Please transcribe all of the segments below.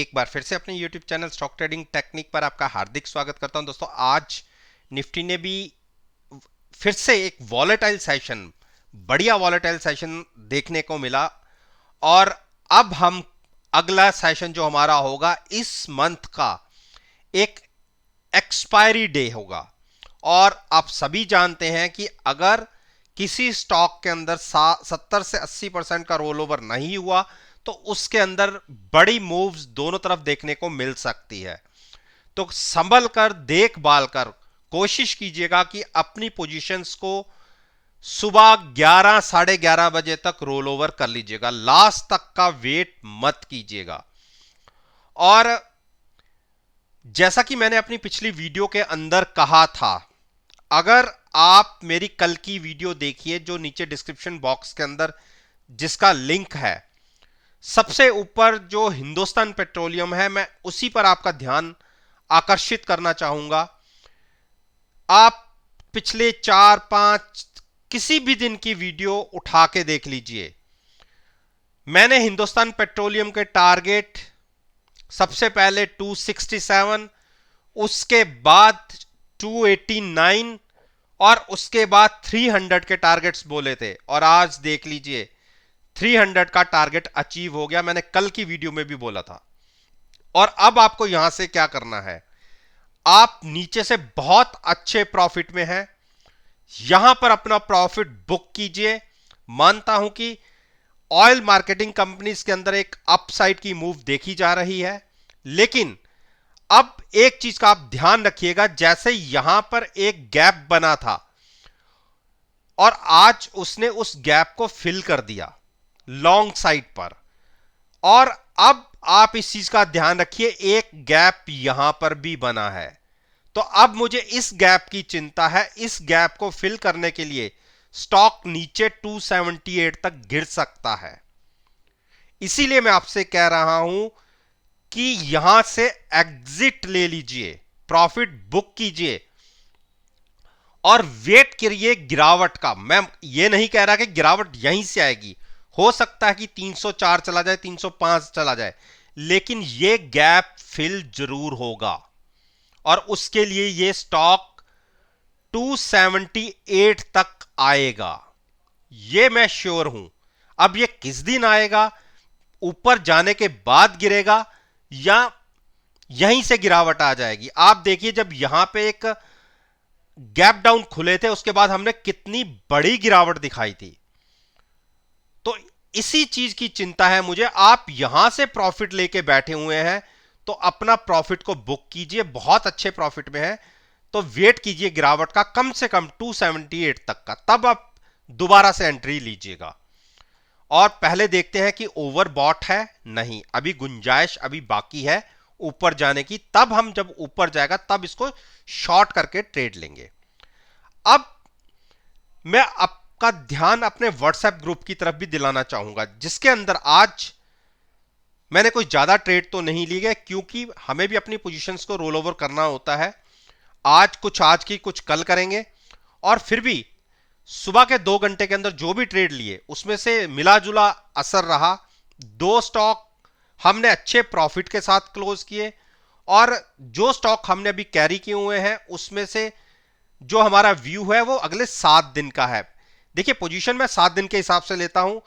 एक बार फिर से अपने YouTube channel stock trading technique पर आपका हार्दिक स्वागत करता हूं। दोस्तों, आज निफ्टी ने भी फिर से एक वॉलेटाइल सेशन, बढ़िया वॉलेटाइल सेशन देखने को मिला। और अब हम अगला सेशन जो हमारा होगा इस मंथ का, एक एक्सपायरी डे होगा। और आप सभी जानते हैं कि अगर किसी स्टॉक के अंदर 70 से 80% का रोल ओवर नहीं हुआ तो उसके अंदर बड़ी मूव्स दोनों तरफ देखने को मिल सकती है। तो संभल कर, देखभाल कर कोशिश कीजिएगा कि अपनी पोजीशंस को सुबह 11 साढ़े 11 बजे तक रोल ओवर कर लीजिएगा। लास्ट तक का वेट मत कीजिएगा। और जैसा कि मैंने अपनी पिछली वीडियो के अंदर कहा था, अगर आप मेरी कल की वीडियो देखिए जो नीचे डिस्क्रिप्शन बॉक्स के अंदर जिसका लिंक है, सबसे ऊपर जो हिंदुस्तान पेट्रोलियम है, मैं उसी पर आपका ध्यान आकर्षित करना चाहूंगा। आप पिछले 4-5 किसी भी दिन की वीडियो उठा के देख लीजिए। मैंने हिंदुस्तान पेट्रोलियम के टारगेट सबसे पहले 267, उसके बाद 289 और उसके बाद 300 के टारगेट्स बोले थे। और आज देख लीजिए 300 का टारगेट अचीव हो गया। मैंने कल की वीडियो में भी बोला था। और अब आपको यहां से क्या करना है, आप नीचे से बहुत अच्छे प्रॉफिट में हैं, यहां पर अपना प्रॉफिट बुक कीजिए। मानता हूं कि ऑयल मार्केटिंग कंपनीज के अंदर एक अपसाइड की मूव देखी जा रही है, लेकिन अब एक चीज का आप ध्यान रखिएगा, जैसे यहां पर एक गैप बना था और आज उसने उस गैप को फिल कर दिया लॉन्ग साइड पर। और अब आप इस चीज का ध्यान रखिए, एक गैप यहां पर भी बना है। तो अब मुझे इस गैप की चिंता है। इस गैप को फिल करने के लिए स्टॉक नीचे 278 तक गिर सकता है। इसीलिए मैं आपसे कह रहा हूं कि यहां से एग्जिट ले लीजिए, प्रॉफिट बुक कीजिए और वेट करिए गिरावट का। मैं ये नहीं कह रहा कि गिरावट यहीं से आएगी, हो सकता है कि 304 चला जाए, 305 चला जाए, लेकिन ये गैप फिल जरूर होगा। और उसके लिए ये स्टॉक 278 तक आएगा, ये मैं श्योर हूं। अब ये किस दिन आएगा, ऊपर जाने के बाद गिरेगा या यहीं से गिरावट आ जाएगी। आप देखिए, जब यहां पे एक गैप डाउन खुले थे उसके बाद हमने कितनी बड़ी गिरावट दिखाई थी। तो इसी चीज की चिंता है मुझे। आप यहां से प्रॉफिट लेके बैठे हुए हैं तो अपना प्रॉफिट को बुक कीजिए, बहुत अच्छे प्रॉफिट में है तो वेट कीजिए गिरावट का, कम से कम 278 तक का, तब आप दोबारा से एंट्री लीजिएगा। और पहले देखते हैं कि ओवरबॉट है नहीं, अभी गुंजाइश अभी बाकी है ऊपर जाने की। तब हम जब ऊपर जाएगा तब इसको शॉर्ट करके ट्रेड लेंगे। अब मैं आपका ध्यान अपने व्हाट्सएप ग्रुप की तरफ भी दिलाना चाहूंगा, जिसके अंदर आज मैंने कोई ज्यादा ट्रेड तो नहीं ली है, क्योंकि हमें भी अपनी पोजीशंस को रोल ओवर करना होता है। आज की कुछ कल करेंगे। और फिर भी सुबह के 2 घंटे के अंदर जो भी ट्रेड लिए उसमें से मिला जुला असर रहा। 2 स्टॉक हमने अच्छे प्रॉफिट के साथ क्लोज किए और जो स्टॉक हमने अभी कैरी किए हुए हैं उसमें से जो हमारा व्यू है वो अगले 7 दिन का है। देखिए, पोजीशन मैं 7 दिन के हिसाब से लेता हूं,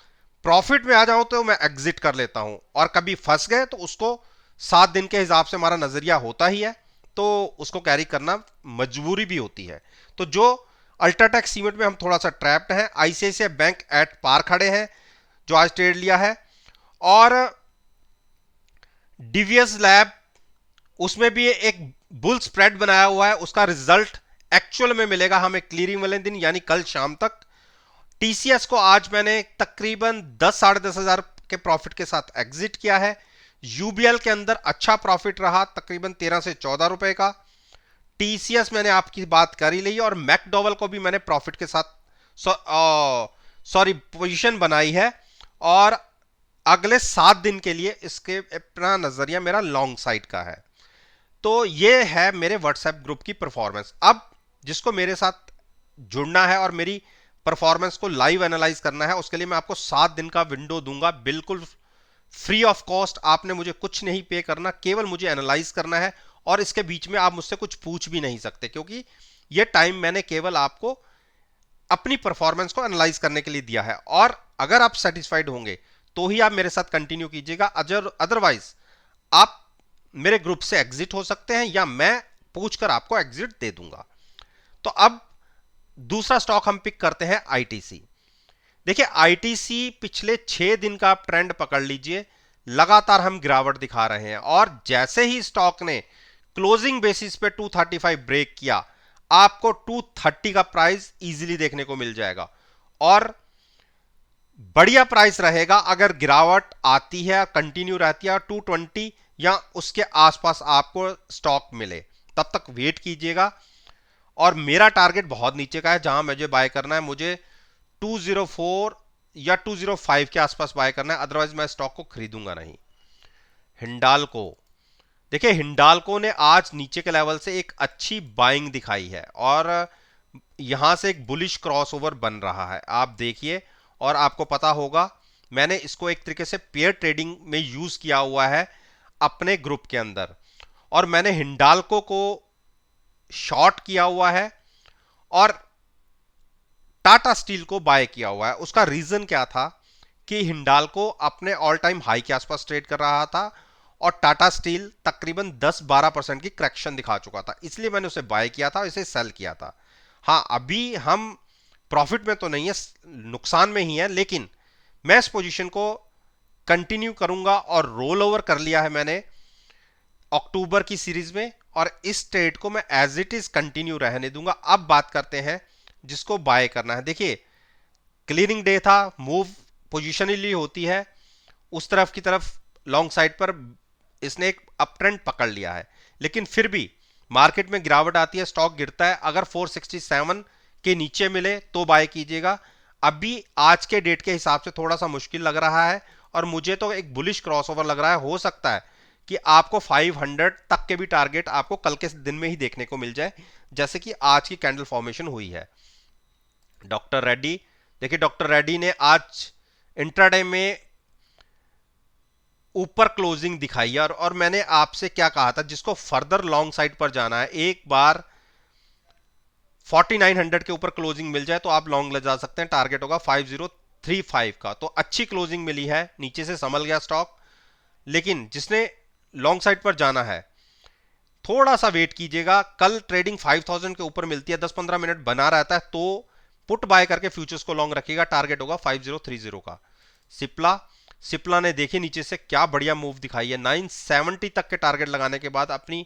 प्रॉफिट में आ जाऊं तो मैं एग्जिट कर लेता हूं, और कभी फंस गए तो उसको 7 दिन के हिसाब से हमारा नजरिया होता ही है, तो उसको कैरी करना मजबूरी भी होती है। तो जो अल्ट्राटेक सीमेंट में हम थोड़ा सा ट्रैप्ड हैं, आईसीआईसीआई बैंक एट पार खड़े हैं जो आज ट्रेड लिया है, और डीवीएस लैब उसमें भी एक बुल स्प्रेड बनाया हुआ है, उसका रिजल्ट एक्चुअल में मिलेगा हमें क्लियरिंग वाले दिन यानी कल शाम तक। टीसीएस को आज मैंने तकरीबन 10-10.5 हजार के प्रॉफिट के साथ एग्जिट किया है। यूबीएल के अंदर अच्छा प्रॉफिट रहा, तकरीबन 13 से 14 रुपए का। टीसीएस मैंने आपकी बात कर ही ली, और मैकडोवल को भी मैंने प्रॉफिट के साथ पोजीशन बनाई है। और अगले 7 दिन के लिए इसके अपना नजरिया मेरा लॉन्ग साइड का है। तो ये है मेरे व्हाट्सएप ग्रुप की परफॉर्मेंस। अब जिसको मेरे साथ जुड़ना है और मेरी परफॉर्मेंस को लाइव एनालाइज करना है, उसके लिए मैं आपको 7 दिन का विंडो दूंगा, बिल्कुल फ्री ऑफ कॉस्ट, आपने मुझे कुछ नहीं पे करना, केवल मुझे एनालाइज करना है। और इसके बीच में आप मुझसे कुछ पूछ भी नहीं सकते, क्योंकि ये टाइम मैंने केवल आपको अपनी परफॉर्मेंस को एनालाइज करने के लिए दिया है। और अगर आप सेटिस्फाइड होंगे तो ही आप मेरे साथ कंटिन्यू कीजिएगा, अदरवाइज आप मेरे ग्रुप से एग्जिट हो सकते हैं या मैं पूछकर आपको एग्जिट दे दूंगा। तो अब दूसरा स्टॉक हम पिक करते हैं आईटीसी। देखिए आईटीसी पिछले 6 दिन का आप ट्रेंड पकड़ लीजिए, लगातार हम गिरावट दिखा रहे हैं। और जैसे ही स्टॉक ने क्लोजिंग बेसिस पे 235 ब्रेक किया, आपको 230 का प्राइस इजीली देखने को मिल जाएगा। और बढ़िया प्राइस रहेगा अगर गिरावट आती है, कंटिन्यू रहती है, 220 या उसके आसपास आपको स्टॉक मिले, तब तक वेट कीजिएगा। और मेरा टारगेट बहुत नीचे का है, जहां मुझे बाय करना है, मुझे 204 या 205 के आसपास बाय करना है, अदरवाइज मैं स्टॉक को खरीदूंगा नहीं। हिंडाल्को, देखिए हिंडाल्को ने आज नीचे के लेवल से एक अच्छी बाइंग दिखाई है और यहां से एक बुलिश क्रॉसओवर बन रहा है, आप देखिए। और आपको पता होगा मैंने इसको एक तरीके से पेयर ट्रेडिंग में यूज किया हुआ है अपने ग्रुप के अंदर। और मैंने हिंडाल्को को शॉर्ट किया हुआ है और टाटा स्टील को बाय किया हुआ है। उसका रीजन क्या था कि हिंडाल्को अपने ऑल टाइम हाई के आसपास ट्रेड कर रहा था और टाटा स्टील तकरीबन 10-12% की करेक्शन दिखा चुका था, इसलिए मैंने उसे बाय किया था, इसे सेल किया था। हाँ, अभी हम प्रॉफिट में तो नहीं है, नुकसान में ही है, लेकिन मैं इस पोजीशन को कंटिन्यू करूंगा और रोल ओवर कर लिया है मैंने अक्टूबर की सीरीज में, और इस ट्रेड को मैं एज इट इज कंटिन्यू रहने दूंगा। अब बात करते हैं जिसको बाय करना है। देखिए क्लियरिंग डे था, मूव पोजिशनली होती है, उस तरफ की तरफ लॉन्ग साइड पर इसने एक अप ट्रेंड पकड़ लिया है, लेकिन फिर भी मार्केट में गिरावट आती है, स्टॉक गिरता है। अगर 467 के नीचे मिले तो बाय कीजिएगा। अभी आज के डेट के हिसाब से थोड़ा सा मुश्किल लग रहा है और मुझे तो एक बुलिश क्रॉसओवर लग रहा है। हो सकता है कि आपको 500 तक के भी टारगेट आपको कल के दिन में ही देखने को मिल जाए, जैसे कि आज की कैंडल फॉर्मेशन हुई है। डॉक्टर रेड्डी, देखिए डॉक्टर रेड्डी ने आज इंट्राडे में ऊपर क्लोजिंग दिखाई है और मैंने आपसे क्या कहा था, जिसको फर्दर लॉन्ग साइड पर जाना है, एक बार 4900 के ऊपर क्लोजिंग मिल जाए तो आप लॉन्ग ले जा सकते हैं। टारगेट होगा 5035 का। तो अच्छी क्लोजिंग मिली है, नीचे से संभल गया स्टॉक, लेकिन जिसने लॉन्ग साइड पर जाना है थोड़ा सा वेट कीजिएगा। कल ट्रेडिंग 5000 के ऊपर मिलती है, 10-15 मिनट बना रहता है, तो पुट बाय करके फ्यूचर्स को लॉन्ग रखिएगा। टारगेट होगा 5030 का। सिप्ला ने देखिए नीचे से क्या बढ़िया मूव दिखाई है, 970 तक के टारगेट लगाने के बाद अपनी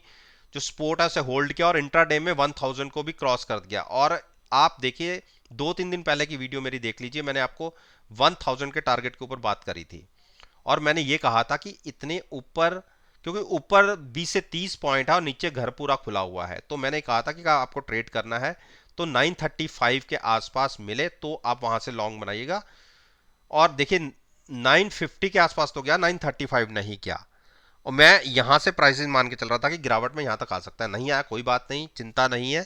जो सपोर्ट है उसे होल्ड किया और इंट्राडे में 1000 को भी क्रॉस कर दिया। और आप देखिए 2-3 दिन पहले की वीडियो मेरी देख लीजिए, मैंने आपको 1000 के टारगेट के ऊपर बात करी थी और मैंने ये कहा था कि इतने ऊपर, क्योंकि ऊपर 20 से 30 पॉइंट है और नीचे घर पूरा खुला हुआ है, तो मैंने कहा था कि आपको ट्रेड करना है तो 935 के आसपास मिले तो आप वहां से लॉन्ग बनाइएगा। और देखिए 950 के आसपास तो गया, 935 नहीं किया। और मैं यहां से प्राइसेस मान के चल रहा था कि गिरावट में यहां तक आ सकता है, नहीं आया, कोई बात नहीं, चिंता नहीं है।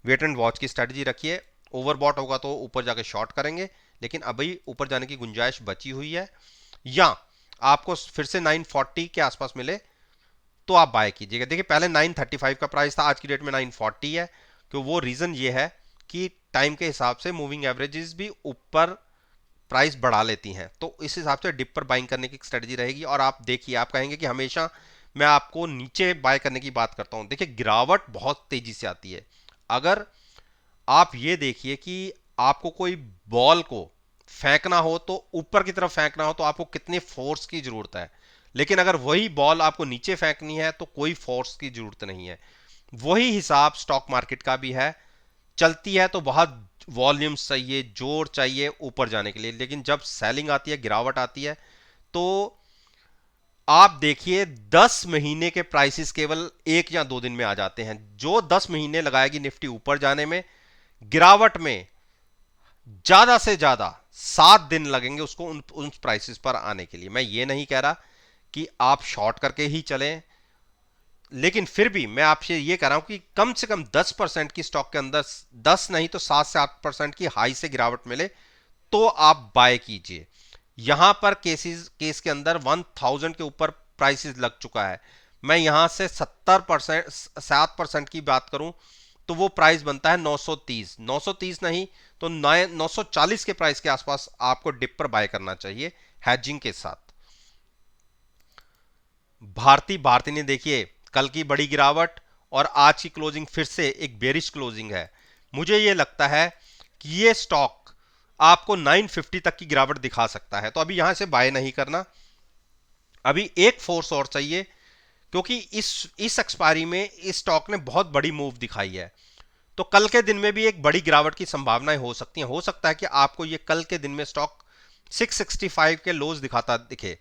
वेट एंड वॉच की स्ट्रेटजी रखिए, ओवरबॉट होगा तो ऊपर जाके शॉर्ट करेंगे, लेकिन अभी ऊपर जाने की गुंजाइश बची हुई है। या आपको फिर से 940 के आसपास मिले तो आप बाय कीजिएगा। देखिए पहले 935 का प्राइस था, आज की डेट में 940 है। क्यों? वो रीजन ये है कि टाइम के हिसाब से मूविंग एवरेजेस भी ऊपर प्राइस बढ़ा लेती हैं, तो इस हिसाब से डिप पर बाइंग करने की स्ट्रेटजी रहेगी। और आप देखिए, आप कहेंगे कि हमेशा मैं आपको नीचे बाय करने की बात करता हूं। देखिए गिरावट बहुत तेजी से आती है। अगर आप ये देखिए कि आपको कोई बॉल को फेंकना हो तो ऊपर की तरफ फेंकना हो तो आपको कितने फोर्स की जरूरत है, लेकिन अगर वही बॉल आपको नीचे फेंकनी है तो कोई फोर्स की जरूरत नहीं है। वही हिसाब स्टॉक मार्केट का भी है, चलती है तो बहुत वॉल्यूम चाहिए, जोर चाहिए ऊपर जाने के लिए, लेकिन जब सेलिंग आती है, गिरावट आती है, तो आप देखिए 10 महीने के प्राइसेस केवल 1 या 2 दिन में आ जाते हैं। जो 10 महीने लगाएगी निफ्टी ऊपर जाने में, गिरावट में ज्यादा से ज्यादा 7 दिन लगेंगे उसको उन प्राइसेस पर आने के लिए। मैं ये नहीं कह रहा कि आप शॉर्ट करके ही चलें, लेकिन फिर भी मैं आपसे ये कह रहा हूं कि कम से कम 10% की स्टॉक के अंदर, 10 नहीं तो 7 से 8% की हाई से गिरावट मिले तो आप बाय कीजिए। यहां पर केस के अंदर 1000 के ऊपर प्राइसेस लग चुका है। मैं यहां से 70%, 7% की बात करूं तो वो प्राइस बनता है 930, 930 नहीं तो 940 के प्राइस के आसपास आपको डिप पर बाय करना चाहिए हैजिंग के साथ। भारती ने देखिए कल की बड़ी गिरावट और आज की क्लोजिंग फिर से एक बेरिश क्लोजिंग है। मुझे ये लगता है कि ये स्टॉक आपको 950 तक की गिरावट दिखा सकता है, तो अभी यहां से बाय नहीं करना, अभी एक फोर्स और चाहिए, क्योंकि इस एक्सपायरी में इस स्टॉक ने बहुत बड़ी मूव दिखाई है। तो कल के दिन में भी एक बड़ी गिरावट की संभावनाएं हो सकती हैं। हो सकता है कि आपको ये कल के दिन में स्टॉक 665 के लोज दिखाता दिखे।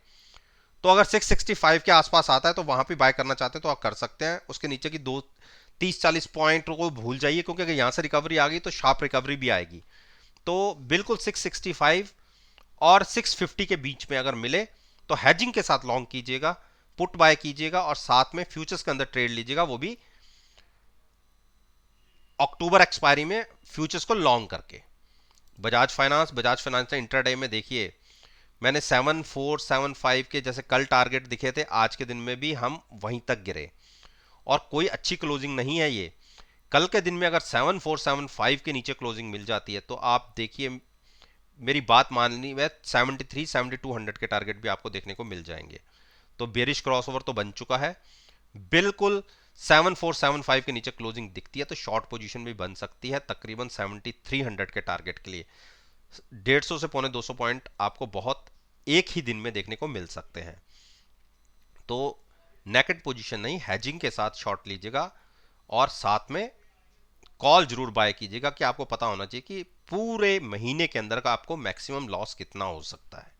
तो अगर 665 के आसपास आता है तो वहां पे बाय करना चाहते हैं तो आप कर सकते हैं। उसके नीचे की 30-40 पॉइंट को भूल जाइए, क्योंकि अगर यहां से रिकवरी आ गई तो शार्प रिकवरी भी आएगी। तो बिल्कुल 665 और 650 के बीच में अगर मिले तो हैजिंग के साथ लॉन्ग कीजिएगा, पुट बाय कीजिएगा और साथ में फ्यूचर्स के अंदर ट्रेड लीजिएगा, वो भी अक्टूबर एक्सपायरी में फ्यूचर्स को लॉन्ग करके। बजाज फाइनेंस ने इंट्राडे में देखिए मैंने 7475 के जैसे कल टारगेट दिखे थे, आज के दिन में भी हम वहीं तक गिरे और कोई अच्छी क्लोजिंग नहीं है ये। कल के दिन में अगर 7475 के नीचे क्लोजिंग मिल जाती है तो आप देखिए, मेरी बात माननी है, 7200 के टारगेट भी आपको देखने को मिल जाएंगे। तो बेरिश क्रॉसओवर तो बन चुका है बिल्कुल। 7475 के नीचे क्लोजिंग दिखती है तो शॉर्ट पोजीशन भी बन सकती है तकरीबन 7300 के टारगेट के लिए। 150 से पौने 200 पॉइंट आपको बहुत एक ही दिन में देखने को मिल सकते हैं। तो नेकेड पोजीशन नहीं, हैजिंग के साथ शॉर्ट लीजिएगा और साथ में कॉल जरूर बाय कीजिएगा कि आपको पता होना चाहिए कि पूरे महीने के अंदर का आपको मैक्सिमम लॉस कितना हो सकता है।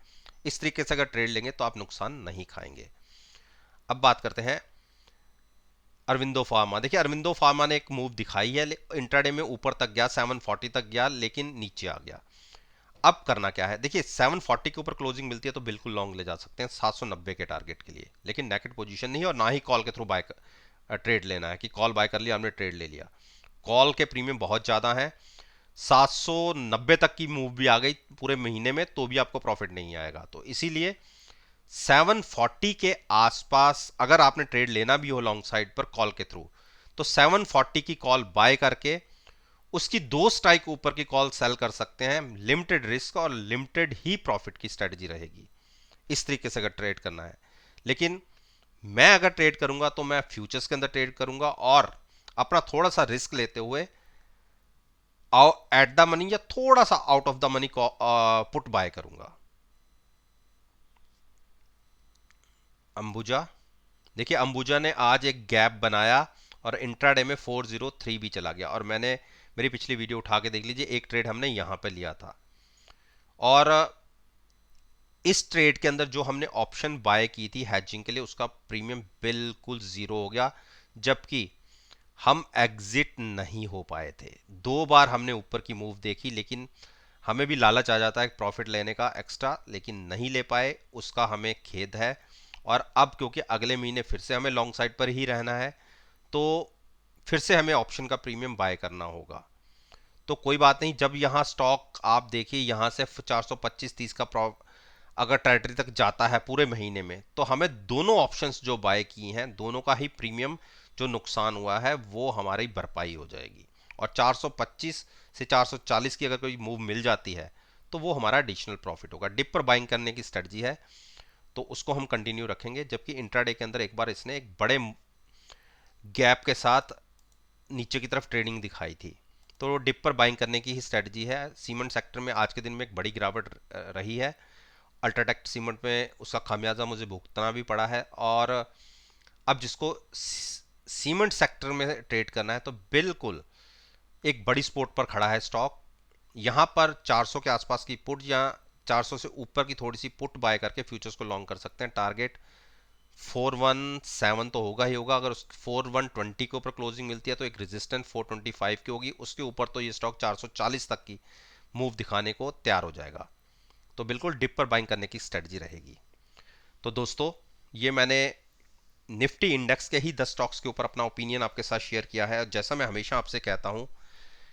इस तरीके से अगर ट्रेड लेंगे तो आप नुकसान नहीं खाएंगे। अब बात करते हैं अरविंदो फार्मा। देखिए अरविंदो फार्मा ने एक मूव दिखाई है, इंट्राडे में ऊपर तक गया, 740 तक गया, लेकिन नीचे आ गया। अब करना क्या है, देखिए 740 के ऊपर क्लोजिंग मिलती है तो बिल्कुल लॉन्ग ले जा सकते हैं 790 के टारगेट के लिए, लेकिन नेकेड पोजीशन नहीं और ना ही कॉल के थ्रू बाय ट्रेड लेना है कि कॉल बाय कर लिया हमने ट्रेड ले लिया। कॉल के प्रीमियम बहुत ज़्यादा है, 790 तक की मूव भी आ गई पूरे महीने में तो भी आपको प्रॉफिट नहीं आएगा। तो इसीलिए 740 के आसपास अगर आपने ट्रेड लेना भी हो लॉन्ग साइड पर कॉल के थ्रू, तो 740 की कॉल बाय करके उसकी 2 स्ट्राइक ऊपर की कॉल सेल कर सकते हैं। लिमिटेड रिस्क और लिमिटेड ही प्रॉफिट की स्ट्रेटजी रहेगी, इस तरीके से अगर ट्रेड करना है। लेकिन मैं अगर ट्रेड करूंगा तो मैं फ्यूचर्स के अंदर ट्रेड करूंगा और अपना थोड़ा सा रिस्क लेते हुए एट द मनी या थोड़ा सा out of the money put buy करूंगा। अंबुजा, देखिए अंबुजा ने आज एक गैप बनाया और इंट्राडे में 403 भी चला गया, और मैंने मेरी पिछली वीडियो उठा के देख लीजिए, एक ट्रेड हमने यहां पे लिया था और इस ट्रेड के अंदर जो हमने ऑप्शन बाय की थी हैजिंग के लिए उसका प्रीमियम बिल्कुल जीरो हो गया, जबकि हम एग्जिट नहीं हो पाए थे। 2 बार हमने ऊपर की मूव देखी लेकिन हमें भी लालच आ जाता है प्रॉफिट लेने का एक्स्ट्रा, लेकिन नहीं ले पाए, उसका हमें खेद है। और अब क्योंकि अगले महीने फिर से हमें लॉन्ग साइड पर ही रहना है तो फिर से हमें ऑप्शन का प्रीमियम बाय करना होगा। तो कोई बात नहीं, जब यहाँ स्टॉक आप देखिए यहाँ से 425-30 का अगर टेरिटरी तक जाता है पूरे महीने में तो हमें दोनों ऑप्शंस जो बाय की हैं दोनों का ही प्रीमियम जो नुकसान हुआ है वो हमारी भरपाई हो जाएगी। और 425 से 440 की अगर कोई मूव मिल जाती है तो वो हमारा एडिशनल प्रॉफिट होगा। डिप पर बाइंग करने की स्ट्रेटजी है तो उसको हम कंटिन्यू रखेंगे, जबकि इंट्राडे के अंदर एक बार इसने एक बड़े गैप के साथ नीचे की तरफ ट्रेडिंग दिखाई थी, तो डिप पर बाइंग करने की ही स्ट्रेटजी है। सीमेंट सेक्टर में आज के दिन में एक बड़ी गिरावट रही है, अल्ट्राटेक सीमेंट में उसका खामियाजा मुझे भुगतना भी पड़ा है। और अब जिसको सीमेंट सेक्टर में ट्रेड करना है तो बिल्कुल एक बड़ी स्पोर्ट पर खड़ा है स्टॉक। यहाँ पर 400 के आसपास की पुट या 400 से ऊपर की थोड़ी सी पुट बाय करके फ्यूचर्स को लॉन्ग कर सकते हैं। टारगेट 417 तो होगा ही होगा, अगर उस 4120 के ऊपर क्लोजिंग मिलती है तो एक रेजिस्टेंस 425 की होगी, उसके ऊपर तो ये स्टॉक 440 तक की मूव दिखाने को तैयार हो जाएगा। तो बिल्कुल डिप पर बाइंग करने की स्ट्रेटजी रहेगी। तो दोस्तों ये मैंने निफ्टी इंडेक्स के ही 10 स्टॉक्स के ऊपर अपना ओपिनियन आपके साथ शेयर किया है। और जैसा मैं हमेशा आपसे कहता हूं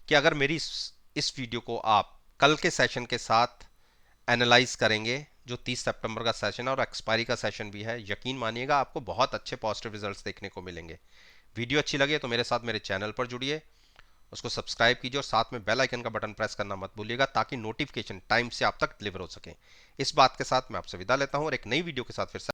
कि अगर मेरी इस वीडियो को आप कल के सेशन के साथ एनालाइज करेंगे, जो 30 सितंबर का सेशन है और एक्सपायरी का सेशन भी है। यकीन मानिएगा आपको बहुत अच्छे पॉजिटिव रिजल्ट्स देखने को मिलेंगे। वीडियो अच्छी लगे तो मेरे साथ मेरे चैनल पर जुड़िए, उसको सब्सक्राइब कीजिए और साथ में बेल आइकन का बटन प्रेस करना मत भूलिएगा ताकि नोटिफिकेशन टाइम से आप तक डिलीवर हो सके। इस बात के साथ मैं आपसे विदा लेता हूं और एक नई वीडियो के साथ फिर से